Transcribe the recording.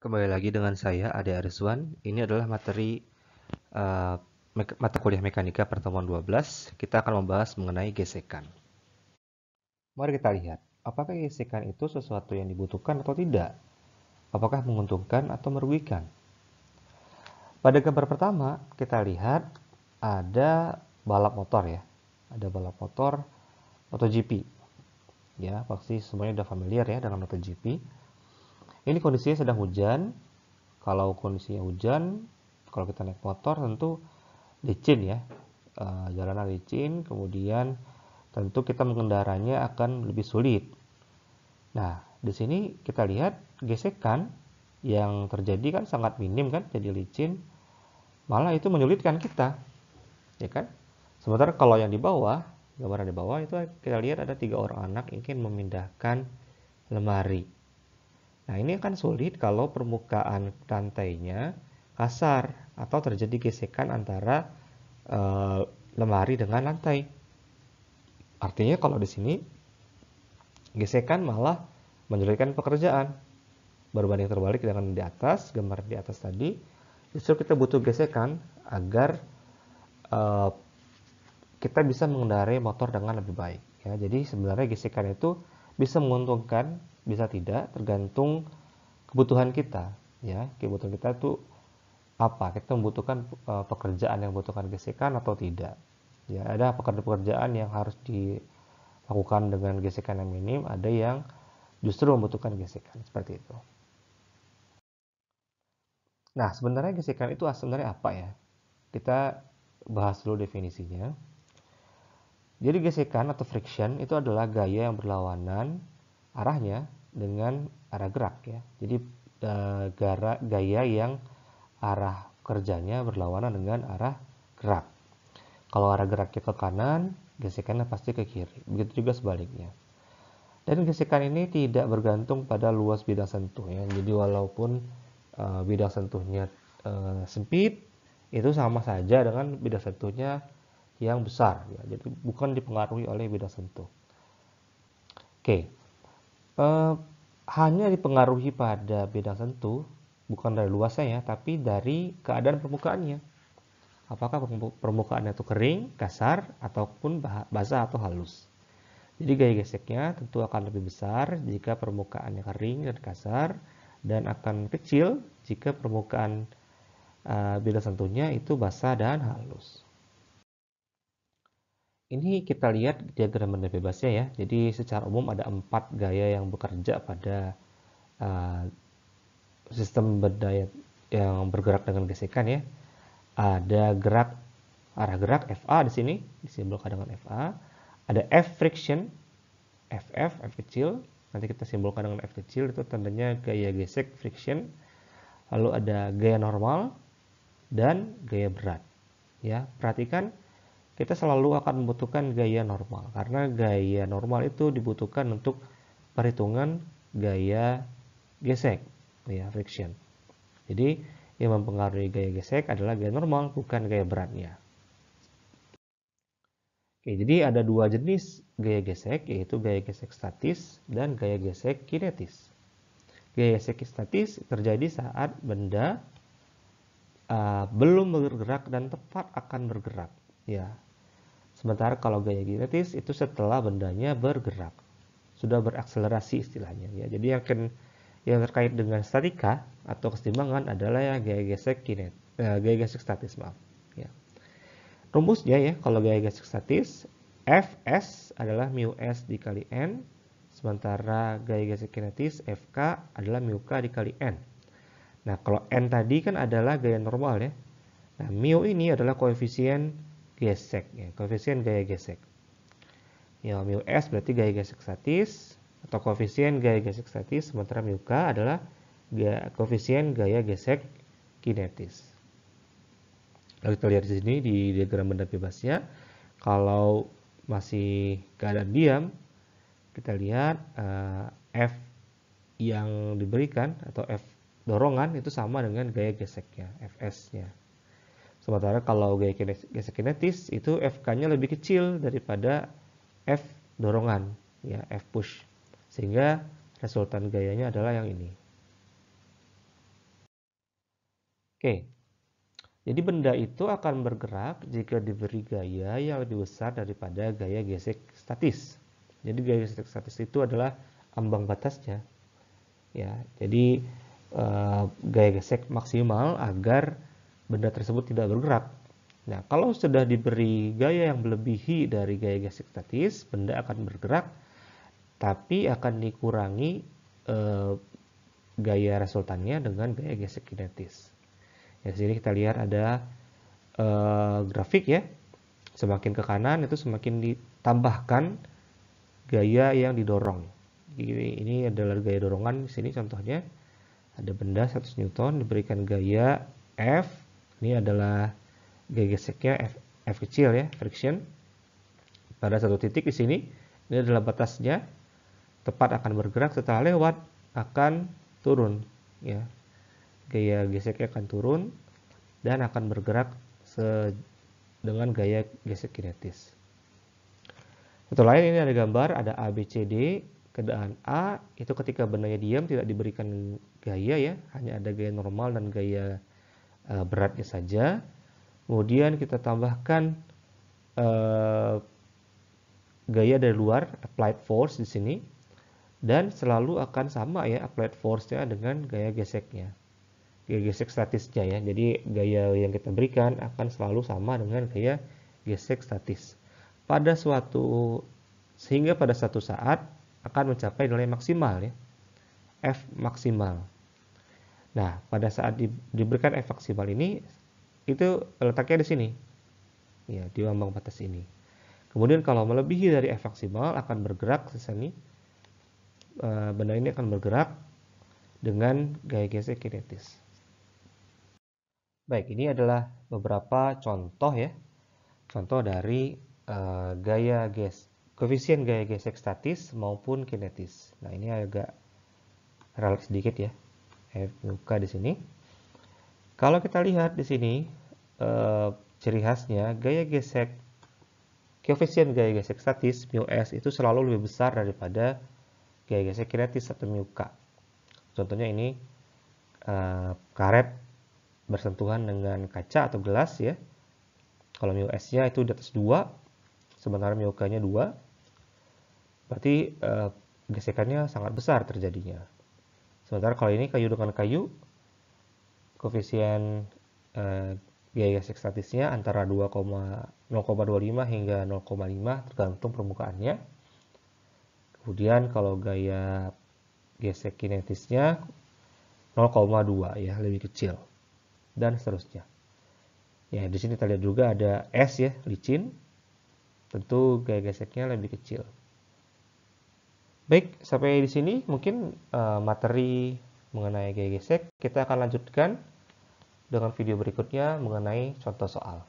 Kembali lagi dengan saya, Ade Arizwan. Ini adalah materi eh, mata kuliah mekanika pertemuan 12. Kita akan membahas mengenai gesekan. Mari kita lihat, apakah gesekan itu sesuatu yang dibutuhkan atau tidak? Apakah menguntungkan atau merugikan? Pada gambar pertama, kita lihat ada balap motor ya. Ada balap motor MotoGP. Ya, pasti semuanya sudah familiar ya dengan MotoGP. Ini kondisinya sedang hujan. Kalau kondisinya hujan, kalau kita naik motor tentu licin ya, jalanan licin, kemudian tentu kita mengendaranya akan lebih sulit. Nah, di sini kita lihat gesekan yang terjadi kan sangat minim kan, jadi licin, malah itu menyulitkan kita, ya kan? Sementara kalau yang di bawah, gambaran di bawah itu kita lihat ada 3 orang anak ingin memindahkan lemari. Nah, ini akan sulit kalau permukaan lantainya kasar atau terjadi gesekan antara lemari dengan lantai. Artinya kalau di sini gesekan malah menyulitkan pekerjaan. Berbanding terbalik dengan di atas, gambar di atas tadi, justru kita butuh gesekan agar uh, kita bisa mengendarai motor dengan lebih baik. Ya, jadi sebenarnya gesekan itu bisa menguntungkan, bisa tidak, tergantung kebutuhan kita. Ya, kebutuhan kita itu apa? Kita membutuhkan pekerjaan yang membutuhkan gesekan atau tidak. Ya, ada pekerjaan yang harus dilakukan dengan gesekan yang minim, ada yang justru membutuhkan gesekan seperti itu. Nah, sebenarnya gesekan itu sebenarnya apa ya? Kita bahas dulu definisinya. Jadi gesekan atau friction itu adalah gaya yang berlawanan arahnya dengan arah gerak ya. Jadi gaya yang arah kerjanya berlawanan dengan arah gerak. Kalau arah geraknya ke kanan, gesekannya pasti ke kiri. Begitu juga sebaliknya. Dan gesekan ini tidak bergantung pada luas bidang sentuh ya. Jadi walaupun bidang sentuhnya sempit, itu sama saja dengan bidang sentuhnya yang besar ya. Jadi bukan dipengaruhi oleh bidang sentuh. Oke. Hanya dipengaruhi pada bidang sentuh bukan dari luasnya ya, tapi dari keadaan permukaannya. Apakah permukaannya itu kering, kasar, ataupun basah atau halus. Jadi gaya geseknya tentu akan lebih besar jika permukaannya kering dan kasar, dan akan kecil jika permukaan bidang sentuhnya itu basah dan halus. Ini kita lihat diagram benda bebasnya ya. Jadi secara umum ada 4 gaya yang bekerja pada uh, sistem benda yang bergerak dengan gesekan ya. Ada gerak arah gerak FA di sini disimbolkan dengan FA. Ada F friction, F kecil. Nanti kita simbolkan dengan F kecil, itu tandanya gaya gesek friction. Lalu ada gaya normal dan gaya berat. Ya, perhatikan kita selalu akan membutuhkan gaya normal karena gaya normal itu dibutuhkan untuk perhitungan gaya gesek ya, friction. Jadi yang mempengaruhi gaya gesek adalah gaya normal, bukan gaya beratnya. Oke, jadi ada 2 jenis gaya gesek, yaitu gaya gesek statis dan gaya gesek kinetis. Gaya gesek statis terjadi saat benda belum bergerak dan tepat akan bergerak. Ya. Sementara kalau gaya kinetis itu setelah bendanya bergerak, sudah berakselerasi istilahnya. Ya. Jadi yang terkait dengan statika atau keseimbangan adalah ya gaya gesek gaya gesek statis, maaf. Ya. Rumusnya ya, kalau gaya gesek statis, Fs adalah mu s dikali n, sementara gaya gesek kinetis Fk adalah mu k dikali n. Nah, kalau n tadi kan adalah gaya normal ya. Nah, mu ini adalah koefisien gesek ya, koefisien gaya gesek. Ya, mu s berarti gaya gesek statis atau koefisien gaya gesek statis, sementara mu k adalah koefisien gaya gesek kinetis. Lalu kita lihat di sini di diagram benda bebasnya, kalau masih keadaan diam, kita lihat F yang diberikan atau F dorongan itu sama dengan gaya geseknya, Fs-nya. Sementara kalau gaya gesek kinetis itu Fk-nya lebih kecil daripada F dorongan, ya, F push. Sehingga resultan gayanya adalah yang ini. Oke, jadi benda itu akan bergerak jika diberi gaya yang lebih besar daripada gaya gesek statis. Jadi gaya gesek statis itu adalah ambang batasnya. Ya, jadi gaya gesek maksimal agar benda tersebut tidak bergerak. Nah, kalau sudah diberi gaya yang melebihi dari gaya gesek statis, benda akan bergerak, tapi akan dikurangi gaya resultannya dengan gaya gesek kinetis. Ya, di sini kita lihat ada grafik ya. Semakin ke kanan itu semakin ditambahkan gaya yang didorong. Ini adalah gaya dorongan di sini contohnya. Ada benda 100 Newton diberikan gaya F. Ini adalah gaya geseknya F kecil ya, friction. Pada satu titik di sini, ini adalah batasnya. Tepat akan bergerak, setelah lewat akan turun ya. Gaya geseknya akan turun dan akan bergerak dengan gaya gesek kinetis. Contoh lain, ini ada gambar, ada A, B, C, D. Keadaan A itu ketika bendanya diam tidak diberikan gaya ya, hanya ada gaya normal dan gaya beratnya saja. Kemudian kita tambahkan gaya dari luar, applied force di sini, dan selalu akan sama ya applied force-nya dengan gaya geseknya. Gaya gesek statisnya ya. Jadi gaya yang kita berikan akan selalu sama dengan gaya gesek statis. Sehingga pada suatu saat akan mencapai nilai maksimal ya. F maksimal. Nah, pada saat diberikan F maksimal ini itu letaknya di sini. Ya, di ambang batas ini. Kemudian kalau melebihi dari F maksimal akan bergerak ke sini. Benda ini akan bergerak dengan gaya gesek kinetis. Baik, ini adalah beberapa contoh ya. Contoh dari koefisien gaya gesek statis maupun kinetis. Nah, ini agak relax sedikit ya. F K di sini. Kalau kita lihat di sini ciri khasnya koefisien gaya gesek statis mu s itu selalu lebih besar daripada gaya gesek kinetis atau mu k. Contohnya ini karet bersentuhan dengan kaca atau gelas ya. Kalau mu s-nya itu di atas 2, sementara mu k-nya 2, berarti gesekannya sangat besar terjadinya. Sementara kalau ini kayu dengan kayu, koefisien gaya gesek statisnya antara 0,25 hingga 0,5 tergantung permukaannya. Kemudian kalau gaya gesek kinetisnya 0,2 ya, lebih kecil. Dan seterusnya. Ya, di sini kita lihat juga ada es ya, licin. Tentu gaya geseknya lebih kecil. Baik, sampai di sini mungkin materi mengenai gaya gesek. Kita akan lanjutkan dengan video berikutnya mengenai contoh soal.